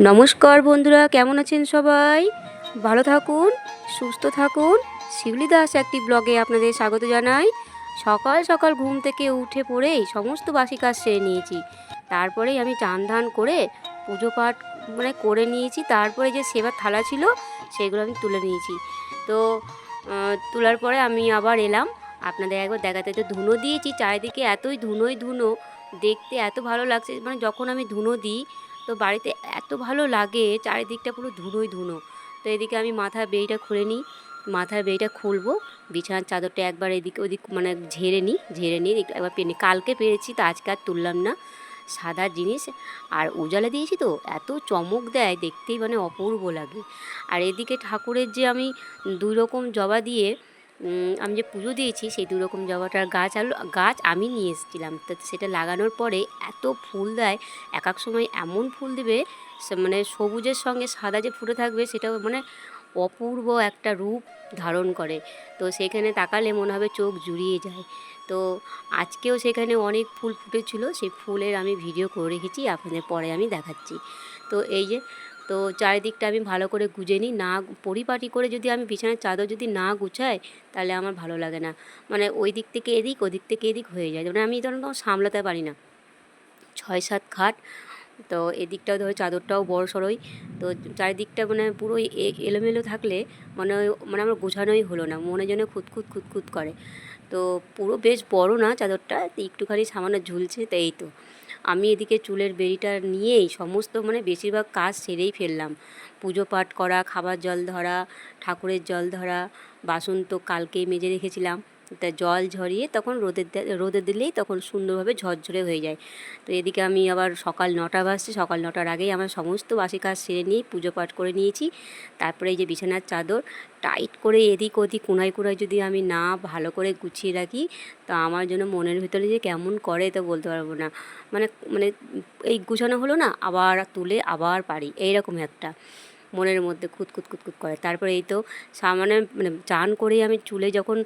নমস্কার বন্ধুরা, কেমন আছেন সবাই? ভালো থাকুন, সুস্থ থাকুন। শিউলি দাস একটি ব্লগে আপনাদের স্বাগত জানাই। সকাল সকাল ঘুম থেকে উঠে পড়েই সমস্ত বাসি কাজ সেরে নিয়েছি। তারপরেই আমি চান ধান করে পুজো পাঠ করে নিয়েছি। তারপরে যে সেবার থালা ছিল সেগুলো আমি তুলে নিয়েছি। তো তোলার পরে আমি আবার এলাম আপনাদের একবার দেখাতে। তো ধুনো দিয়েছি, চারিদিকে এতই ধুনোই ধুনো, দেখতে এত ভালো লাগছে। যখন আমি ধুনো দিই তো বাড়িতে এত ভালো লাগে, চারিদিকটা পুরো ধুনোই ধুনো। তো এদিকে আমি মাথার বেড়িটা খুলে নিই, মাথার বেড়িটা খুলবো, বিছানার চাদরটা একবার এদিক ওদিক ঝেড়ে নিই একবার পেরে নিই। কালকে পেরেছি তো আজকে আর তুললাম না, সাদা জিনিস আর উজালা দিয়েছি তো এত চমক দেয়, দেখতেই অপূর্ব লাগে। আর এদিকে ঠাকুরের যে আমি 2 রকম জবা দিয়ে আমি যে পুজো দিয়েছি, সেই 2 রকম জবাটার গাছ আমি নিয়ে এসেছিলাম। তো সেটা লাগানোর পরে এত ফুল দেয়, এক এক সময় এমন ফুল দেবে সবুজের সঙ্গে সাদা যে ফুটে থাকবে, সেটা অপূর্ব একটা রূপ ধারণ করে। তো সেখানে তাকালে মনে হবে চোখ জুড়িয়ে যায়। তো আজকেও সেখানে অনেক ফুল ফুটেছিল, সেই ফুলের আমি ভিডিও করে রেখেছি, আপনাদের পরে আমি দেখাচ্ছি। তো এই যে, তো চারিদিকটা আমি ভালো করে গুজে নিই। না পরিপাটি করে যদি আমি বিছানার চাদর যদি না গুছাই, তাহলে আমার ভালো লাগে না। ওই দিক থেকে এদিক, ওদিক থেকে এদিক হয়ে যায়। আমি তখন সামলাতে পারি না। 6-7 খাট। তো এদিকটাও ধরো চাদরটাও বড় সড়োই। তো চারিদিকটা পুরো এলোমেলো থাকলে আমার গোছানোই হলো না, মনে যেন খুঁতখুত খুঁতখুত করে। তো পুরো বেশ বড় না চাদরটা, একটুখানি সামান্য ঝুলছে। তো এই তো আমি এদিকে চুলের বেড়িটা নিয়েই সমস্ত বেশিরভাগ কাজ সেরেই ফেললাম। পুজো পাঠ করা, খাবার জল ধরা, ঠাকুরের জল ধরা, বাসন তো কালকেই মেজে রেখেছিলাম। তা জল ঝরিয়ে তখন রোদে দিলেই তখন সুন্দরভাবে ঝরঝরে হয়ে যায়। তো এদিকে আমি আবার সকাল 9টা বাজছে, সকাল 9টার আগেই আমার সমস্ত বাসি কাজ সেরে নিয়ে পুজো পাঠ করে নিয়েছি। তারপরে এই যে বিছানার চাদর টাইট করে এদিক ওদিক কোনায় কোনায় যদি আমি না ভালো করে গুছিয়ে রাখি, তা আমার জন্য মনের ভিতরে যে কেমন করে তা বলতে পারবো না। মানে মানে এই গুছানো হলো না, আবার তুলে আবার পারি, এইরকম একটা মনের মধ্যে খুঁতখুত খুঁতখুত করে। তারপরে এই তো সামান্য চান করেই আমি চুলে যখন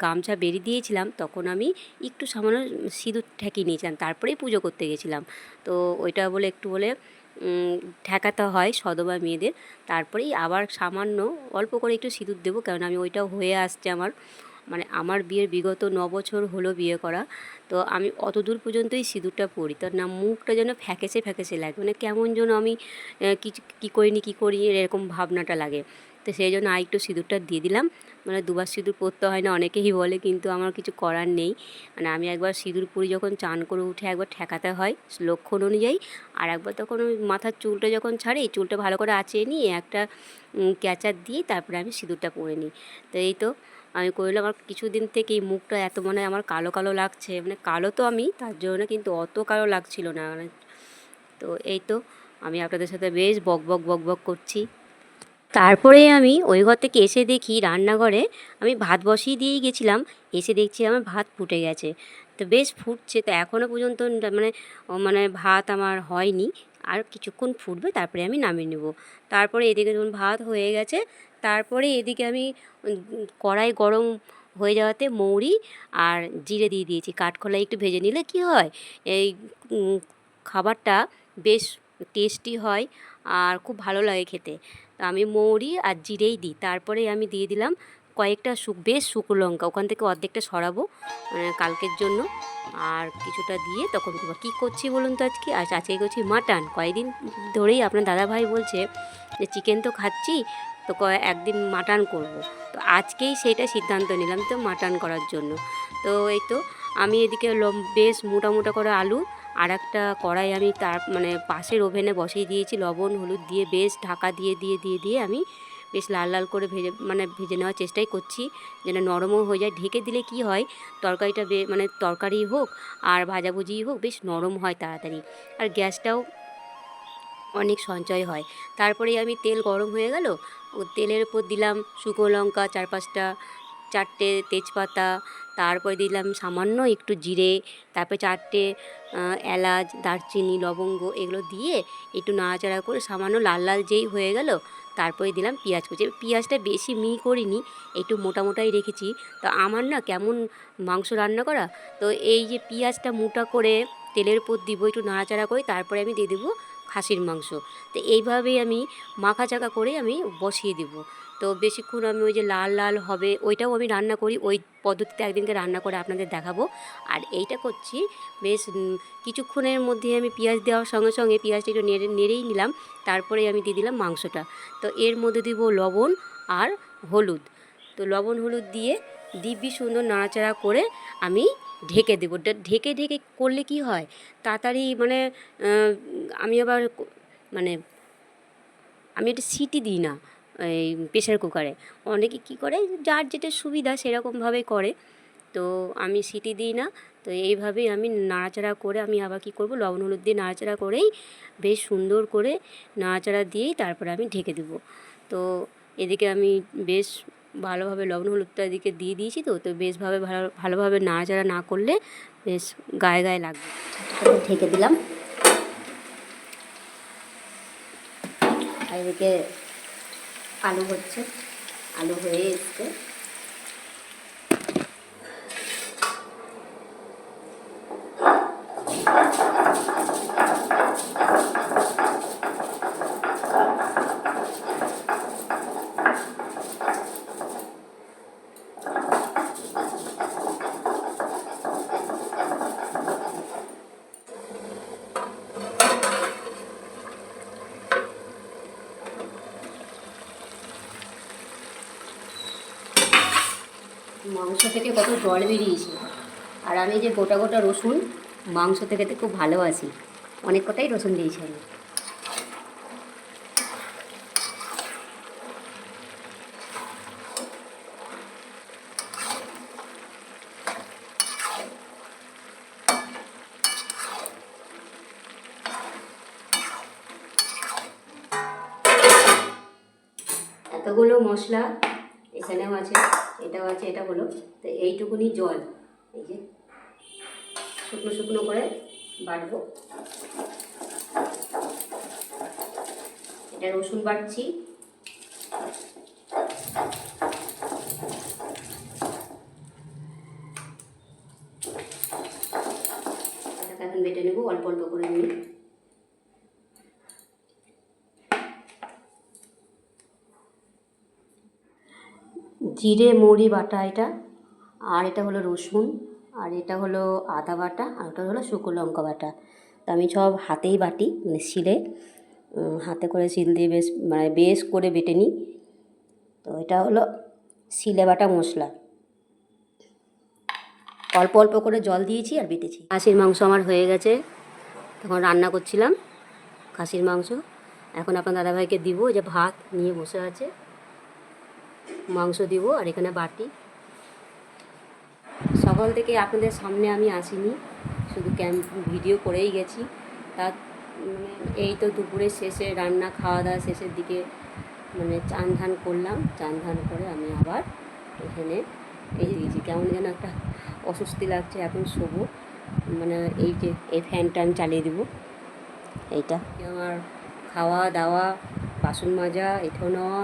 গামছা বেরিয়ে দিয়েছিলাম, তখন আমি একটু সামান্য সিঁদুর ঠেকিয়ে নিয়েছিলাম, তারপরেই পুজো করতে গেছিলাম। তো ওইটা একটু বলে ঠেকাতে হয় সধবা মেয়েদের। তারপরেই আবার সামান্য অল্প করে একটু সিঁদুর দেবো, কারণ আমি ওইটাও হয়ে আসছে আমার বিয়ের বিগত 9 বছর হলো বিয়ে করা। তো আমি অত দূর পর্যন্তই সিঁদুরটা পরি, তো না মুখটা যেন ফ্যাকাশে ফ্যাকাশে লাগে, কেমন যেন আমি কী করি এরকম ভাবনাটা লাগে। তো সেই জন্য আরেকটু সিঁদুরটা দিয়ে দিলাম। 2বার সিঁদুর পরতে হয় না অনেকেই বলে, কিন্তু আমার কিছু করার নেই। আমি একবার সিঁদুর পরি যখন চান করে উঠে একবার ঠেকাতে হয় লক্ষণ অনুযায়ী, আর একবার তখন ওই মাথার চুলটা যখন ছাড়ি, চুলটা ভালো করে আঁচিয়ে নিয়ে একটা ক্যাচার দিয়ে তারপরে আমি সিঁদুরটা পরে নিই। তো এই তো আমি করলাম। আমার কিছুদিন থেকেই মুখটা এত আমার কালো কালো লাগছে, কালো তো আমি তার জন্য, কিন্তু অত কালো লাগছিল না। তো এই তো আমি আপনাদের সাথে বেশ বক বক বক বক করছি। তারপরে আমি ওই ঘর থেকে এসে দেখি রান্নাঘরে আমি ভাত বসিয়ে দিয়েই গেছিলাম, এসে দেখছি আমার ভাত ফুটে গেছে। তো বেশ ফুটছে, তো এখনও পর্যন্ত ভাত আমার হয়নি, আর কিছুক্ষণ ফুটবে, তারপরে আমি নামিয়ে নেব। তারপরে এদিকে যখন ভাত হয়ে গেছে, তারপরে এদিকে আমি কড়াই গরম হয়ে যাওয়াতে মৌরি আর জিরে দিয়ে দিয়েছি। কাঠখোলায় একটু ভেজে নিলে কি হয়, এই খাবারটা বেশ টেস্টি হয় আর খুব ভালো লাগে খেতে। তো আমি মৌরি আর জিরেই দিই। তারপরে আমি দিয়ে দিলাম কয়েকটা বেশ শুকনো লঙ্কা, ওখান থেকে অর্ধেকটা সরাবো কালকের জন্য, আর কিছুটা দিয়ে তখন কী করছি বলুন তো আজকে করছি মাটন। কয়েকদিন ধরেই আপনার দাদাভাই বলছে যে চিকেন তো খাচ্ছি, তো একদিন মাটন করব। তো আজকেই সেটা সিদ্ধান্ত নিলাম তো মাটন করার জন্য। তো এই তো আমি এদিকে বেশ মোটা মোটা করে আলু আর একটা কড়াই আমি তার পাশের ওভেনে বসিয়ে দিয়েছি, লবণ হলুদ দিয়ে বেশ ঢাকা দিয়ে দিয়ে দিয়ে দিয়ে আমি বেশ লাল লাল করে ভেজে নেওয়ার চেষ্টাই করছি, যেন নরমও হয়ে যায়। ঢেকে দিলে কি হয়, তরকারিটা তরকারি হোক আর ভাজাভুজি হোক বেশ নরম হয় তাড়াতাড়ি, আর গ্যাসটাও অনেক সঞ্চয় হয়। তারপরে আমি তেল গরম হয়ে গেল, ও তেলের উপর দিলাম শুকনো লঙ্কা 4-5টা, 4টে তেজপাতা, তারপরে দিলাম সামান্য একটু জিরে, তারপরে 4টে এলাচ, দারচিনি, লবঙ্গ, এগুলো দিয়ে একটু নাড়াচাড়া করে সামান্য লাল লাল যেই হয়ে গেল, তারপরে দিলাম পেঁয়াজ কুচি। পেঁয়াজটা বেশি মিহি করিনি, একটু মোটা মোটাই রেখেছি। তো আমার কেমন মাংস রান্না করা, তো এই যে পেঁয়াজটা মোটা করে তেলের উপর দিব, একটু নাড়াচাড়া করে তারপরে আমি দিয়ে দেবো খাসির মাংস। তো এইভাবেই আমি মাখা চাকা করে আমি বসিয়ে দেবো। তো বেশিক্ষণ আমি ওই যে লাল লাল হবে ওইটাও আমি রান্না করি, ওই পদ্ধতিতে একদিনকে রান্না করে আপনাদের দেখাবো। আর এইটা করছি বেশ কিছুক্ষণের মধ্যে আমি পেঁয়াজ দেওয়ার সঙ্গে সঙ্গে পেঁয়াজটা একটু নেড়েই নিলাম, তারপরে আমি দিয়ে দিলাম মাংসটা। তো এর মধ্যে দিব লবণ আর হলুদ। তো লবণ হলুদ দিয়ে দিব্যি সুন্দর নাড়াচাড়া করে আমি ঢেকে দেবো। ঢেকে ঢেকে করলে কি হয় তাড়াতাড়ি মানে আমি আবার মানে আমি একটা সিটি দিই না এই প্রেশার কুকারে। অনেকে কী করে যার যেটা সুবিধা সেরকমভাবেই করে, তো আমি সিটি দিই না। তো এইভাবেই আমি নাড়াচাড়া করে আমি আবার কী করব, লবণ হলুদ দিয়ে নাড়াচাড়া করেই বেশ সুন্দর করে নাড়াচাড়া দিয়েই তারপরে আমি ঢেকে দেবো। তো এদিকে আমি বেশ ভালোভাবে লবণ হলুদটা এদিকে দিয়ে দিয়েছি। তো তো বেশভাবে ভালোভাবে নাড়াচাড়া না করলে বেশ গায়ে গায়ে লাগবে। ঢেকে দিলাম। আর এদিকে আলু হচ্ছে, আলু হয়ে এসছে। মাংস থেকে কত জল বেরিয়েছে, আর আমি যে গোটা গোটা রসুন মাংস থেকে খুব ভালোবাসি, অনেক কটাই রসুন দিয়েছি আমি। এতগুলো মশলা এখানেও আছে, এটাও আছে, এটা হলো তো এইটুকুনি জল, এই যে শুকনো শুকনো করে বাটবো। এটা রসুন বাটছি, এখন বেটে নেবো অল্প অল্প করে নিয়ে। জিরে মৌরি বাটা এটা, আর এটা হলো রসুন, আর এটা হলো আদা বাটা, আর ওটা হলো শুকনো লঙ্কা বাটা। তো আমি সব হাতেই বাটি, মানে শিলে, হাতে করে শিল দিয়ে বেশ করে বেটে নিই। তো এটা হলো শিলে বাটা মশলা। অল্প অল্প করে জল দিয়েছি আর বেটেছি। খাসির মাংস আমার হয়ে গেছে, তখন রান্না করছিলাম খাসির মাংস। এখন আপনার দাদাভাইকে দিব, যে ভাত নিয়ে বসে আছে, মাংস দিব আর এখানে বাটি। সকাল থেকে আপনাদের সামনে আমি আসিনি, শুধু ভিডিও করেই গেছি। তা এই তো দুপুরের শেষে রান্না খাওয়া দাওয়া শেষের দিকে মানে চান ধান করলাম। চান ধান করে আমি আবার এখানে এই যে দিয়েছি, কেমন যেন একটা অস্বস্তি লাগছে। এখন শোবো, মানে এই যে এই ফ্যানটা আমি চালিয়ে দেবো। এইটা আমার খাওয়া দাওয়া, বাসন মাজা, এঁঠো নেওয়া,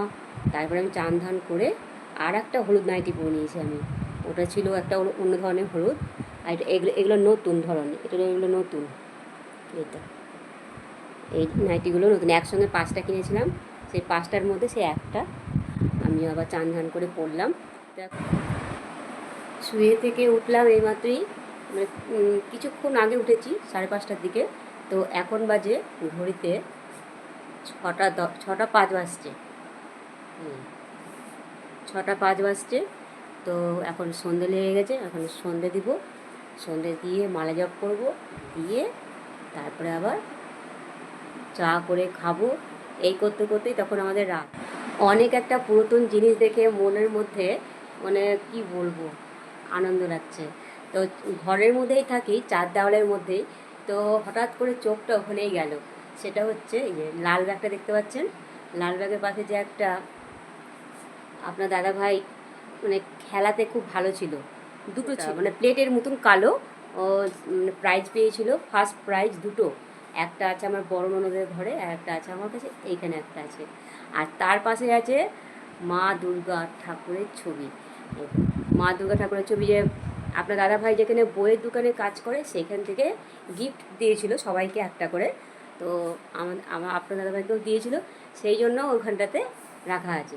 তারপরে আমি চান ধান করে আর একটা হলুদ নাইটি পরে নিয়েছি আমি। ওটা ছিল একটা অন্য ধরনের হলুদ, আর এগুলো নতুন ধরনের, এগুলো নতুন। এইটা এই নাইটিগুলো নতুন, একসঙ্গে 5টা কিনেছিলাম, সেই 5টার মধ্যে সে একটা আমি আবার চান ধান করে পরলাম। শুয়ে থেকে উঠলাম এইমাত্রই, মানে কিছুক্ষণ আগে উঠেছি, 5:30টার দিকে। তো এখন বাজে ঘড়িতে 6টা 5 বাজছে, 6টা 5 বাজছে। তো এখন সন্ধে লেগে গেছে, এখন সন্ধে দিব, সন্ধে দিয়ে মালা জপ করবো, দিয়ে তারপরে আবার চা করে খাবো। এই করতে করতেই তখন আমাদের রাত। অনেক একটা পুরাতন জিনিস দেখে মনের মধ্যে মানে কি বলবো আনন্দ লাগছে। তো ঘরের মধ্যেই থাকি, 4 দেওয়ালের মধ্যেই। তো হঠাৎ করে চোখটা ওখানেই গেল, সেটা হচ্ছে এই যে লাল ব্যাগটা দেখতে পাচ্ছেন। লাল ব্যাগের পাশে যে একটা আপনার দাদা ভাই মানে খেলাতে খুব ভালো ছিল, দুটো ছিল, মানে প্লেটের মতন কালো, ও প্রাইজ পেয়েছিল, ফার্স্ট প্রাইজ দুটো। একটা আছে আমার বড় ননদের ঘরে, আর একটা আছে আমার কাছে, এইখানে একটা আছে। আর তার পাশে আছে মা দুর্গা ঠাকুরের ছবি। মা দুর্গা ঠাকুরের ছবি, যে আপনার দাদা ভাই যেখানে বইয়ের দোকানে কাজ করে সেখান থেকে গিফট দিয়েছিল সবাইকে একটা করে। তো আমার আপনার দাদাভাইকেও দিয়েছিল, সেই জন্য ওইখানটাতে রাখা আছে।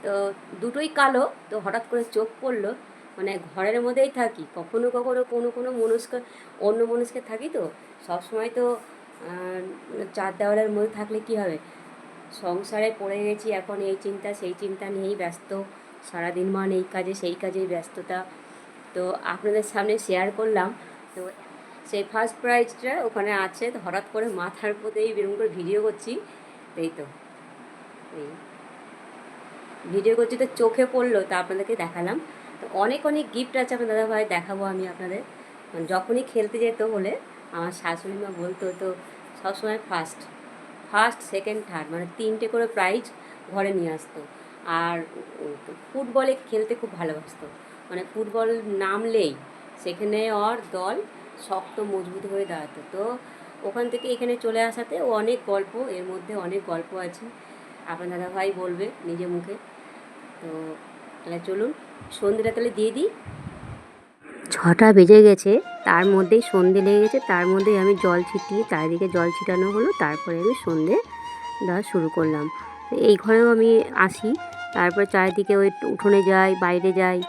তো দুটোই কালো, তো হঠাৎ করে চোখ পড়লো, মানে ঘরের মধ্যেই থাকি, কখনো কখনো কোনো অন্য মনস্কে থাকি, তো সবসময় তো চার দেওয়ালের মধ্যে থাকলে কী হবে, সংসারে পড়ে গেছি, এখন এই চিন্তা সেই চিন্তা নিয়েই ব্যস্ত, সারাদিন মান এই কাজে সেই কাজেই ব্যস্ততা। তো আপনাদের সামনে শেয়ার করলাম। তো সেই ফার্স্ট প্রাইজটা ওখানে আছে, তো হঠাৎ করে মাথার মধ্যেই বেরম করে ভিডিও করছি, এই তো এই ভিডিও করছি, তো চোখে পড়লো, তা আপনাদেরকে দেখালাম। তো অনেক অনেক গিফট আছে আপনার দাদাভাই, দেখাবো আমি আপনাদের। যখনই খেলতে যেত বলে আমার শাশুড়ি মা বলতো, তো সবসময় ফার্স্ট ফার্স্ট সেকেন্ড থার্ড মানে 3টে করে প্রাইজ ঘরে নিয়ে আসতো। আর ফুটবলে খেলতে খুব ভালোবাসতো, মানে ফুটবল নামলেই সেখানে ওর দল শক্ত মজবুত হয়ে দাঁড়াতো। তো ওখান থেকে এখানে চলে আসাতে ও অনেক গল্প, এর মধ্যে অনেক গল্প আছে, আপনার দাদাভাই বলবে নিজে মুখে। তো তাহলে চলুন সন্ধ্যেটা তাহলে দিয়ে দিই। 6টা বেজে গেছে, তার মধ্যেই সন্ধে লেগে গেছে, তার মধ্যেই আমি জল ছিটিয়ে চারিদিকে জল ছিটানো হলো, তারপরে আমি সন্ধে দেওয়া শুরু করলাম। এই ঘরেও আমি আসি, তারপরে চারিদিকে ওই উঠোনে যাই, বাইরে যাই।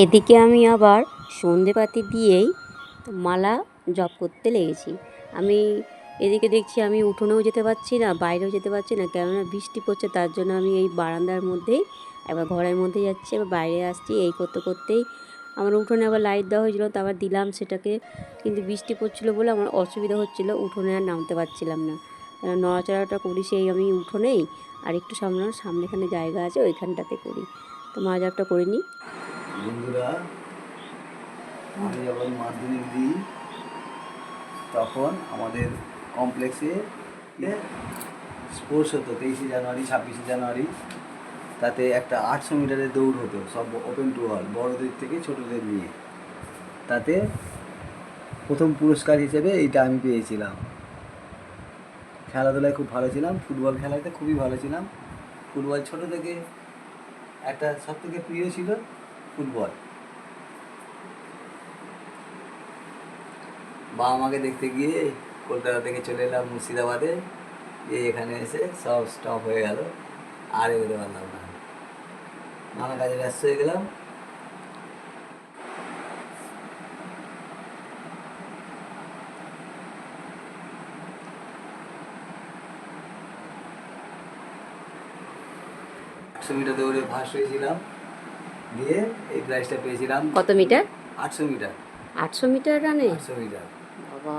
এদিকে আমি আবার সন্ধেবাতি দিয়েই মালা জপ করতে লেগেছি। আমি এদিকে দেখছি আমি উঠোনেও যেতে পারছি না, বাইরেও যেতে পারছি না, কেননা বৃষ্টি পড়ছে, তার জন্য আমি এই বারান্দার মধ্যেই, এবার ঘরের মধ্যে যাচ্ছি, এবার বাইরে আসছি, এই করতে করতেই আমার উঠোনে আবার লাইট দেওয়া হয়েছিলো, তো আবার দিলাম সেটাকে, কিন্তু বৃষ্টি পড়ছিলো বলে আমার অসুবিধা হচ্ছিলো, উঠোনে আর নামতে পারছিলাম না। নড়াচড়াটা করি সেই আমি উঠোনেই, আর একটু সামনেখানে জায়গা আছে ওইখানটাতে করি, তো মাজারটা করে নিই। বন্ধুরা, আমি যখন মাধ্যমিক দিই তখন আমাদের কমপ্লেক্সে স্পোর্টস হতো 23শে জানুয়ারি 26শে জানুয়ারি। তাতে একটা 800 মিটারের দৌড় হতো, সব ওপেন টু অল, বড়দের থেকে ছোটদের নিয়ে। তাতে প্রথম পুরস্কার হিসেবে এইটা আমি পেয়েছিলাম। খেলাধুলায় খুব ভালো ছিলাম, ফুটবল খেলাতে খুবই ভালো ছিলাম। ফুটবল ছোট থেকে একটা সব থেকে প্রিয় ছিল ফুটবল। বাবা মাকে দেখতে গিয়ে কলকাতা থেকে চলে এলাম মুর্শিদাবাদে, এখানে এসে সব স্টপ হয়ে গেল, আর এগোতে পারলাম না, নানা কাজে ব্যস্ত হয়ে গেলাম। একশো মিটার দৌড়ে ফার্স্ট হয়েছিলাম, দিয়ে এই প্রাইজটা পেয়েছিলাম। কত মিটার? 800 মিটার। 800 মিটার রানে? 800 মিটার। বাবা!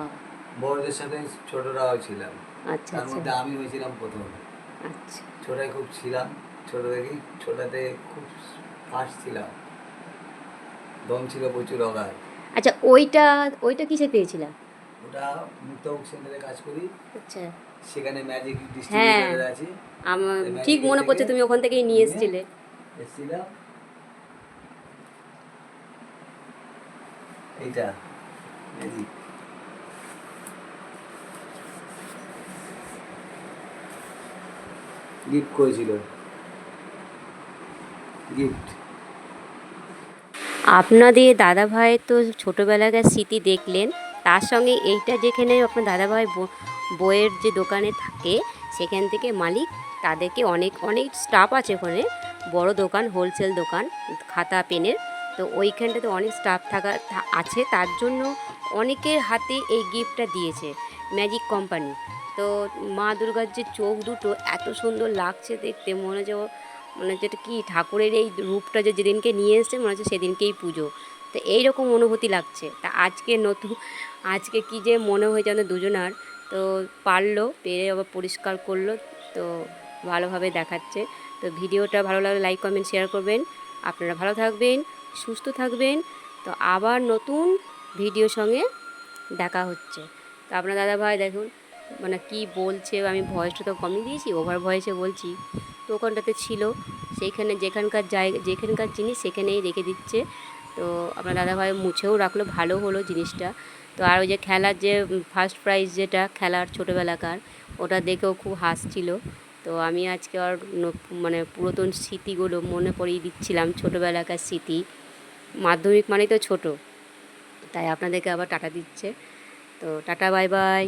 বড়দের সাথে ছোটরাও ছিলাম, আচ্ছা তার আচ্ছা মধ্যে আমি হয়েছিলাম প্রথম। আচ্ছা। ছোটায় খুব ছিলাম, ছোট থেকেই ছোটাতে খুব ফার্স্ট ছিলাম, দম ছিল প্রচুর অগাধ। আচ্ছা, ওইটা ওইটা কিসে পেয়েছিলা? ওটা মুক্তাবুক সেন্টারে কাজ করি, আচ্ছা, সেখানে ম্যাজিক হ্যাঁ, ডিস্ট্রিবিউটার আছে, আমার এই ঠিক ম্যাজিকের মনে থেকে পড়ছে, তুমি ওখান থেকেই নিয়ে নিয়ে এসেছিলে। এসেছিলাম। এইটা ম্যাজিক গিফট করেছিল, গিফট। আপনাদের দাদাভাইয়ের তো ছোটোবেলাকার স্মৃতি দেখলেন, তার সঙ্গে এইটা যেখানে আপনার দাদাভাই বইয়ের যে দোকানে থাকে, সেখান থেকে মালিক, তাদেরকে অনেক অনেক স্টাফ আছে ওখানে, বড় দোকান, হোলসেল দোকান খাতা পেনের, তো ওইখানটাতে অনেক স্টাফ আছে, তার জন্য অনেকের হাতে এই গিফটটা দিয়েছে ম্যাজিক কোম্পানি। তো মা দুর্গার যে চোখ দুটো এত সুন্দর লাগছে দেখতে, মনে হচ্ছে এটা কি ঠাকুরের এই রূপটা যে যেদিনকে নিয়ে এসছে, মনে হচ্ছে সেদিনকেই পুজো, তো এইরকম অনুভূতি লাগছে। তা আজকে কি যে মনে হয়েছে আমাদের দুজনার, তো পারলো পেরে আবার পরিষ্কার করলো, তো ভালোভাবে দেখাচ্ছে। তো ভিডিওটা ভালো লাগলে লাইক কমেন্ট শেয়ার করবেন। আপনারা ভালো থাকবেন, সুস্থ থাকবেন। তো আবার নতুন ভিডিওর সঙ্গে দেখা হচ্ছে। তো আপনার দাদাভাই দেখুন মানে কি বলছে, আমি ভয়েসটা তো কমই দিয়েছি, ওভার ভয়েসে বলছি। তো ওখানটাতে ছিল, সেইখানে যেখানকার জিনিস সেখানেই রেখে দিচ্ছে। তো আপনার দাদাভাই মুছেও রাখলো, ভালো হলো জিনিসটা। তো আর ওই যে খেলার যে ফার্স্ট প্রাইজ যেটা খেলার ছোটোবেলাকার, ওটা দেখেও খুব হাসছিল। তো আমি আজকে আর মানে পুরাতন স্মৃতিগুলো মনে করিয়ে দিচ্ছিলাম, ছোটোবেলাকার স্মৃতি। মাধ্যমিক মানেই তো ছোটো, তাই আপনাদেরকে আবার টাটা দিচ্ছে। তো টাটা, বাই বাই।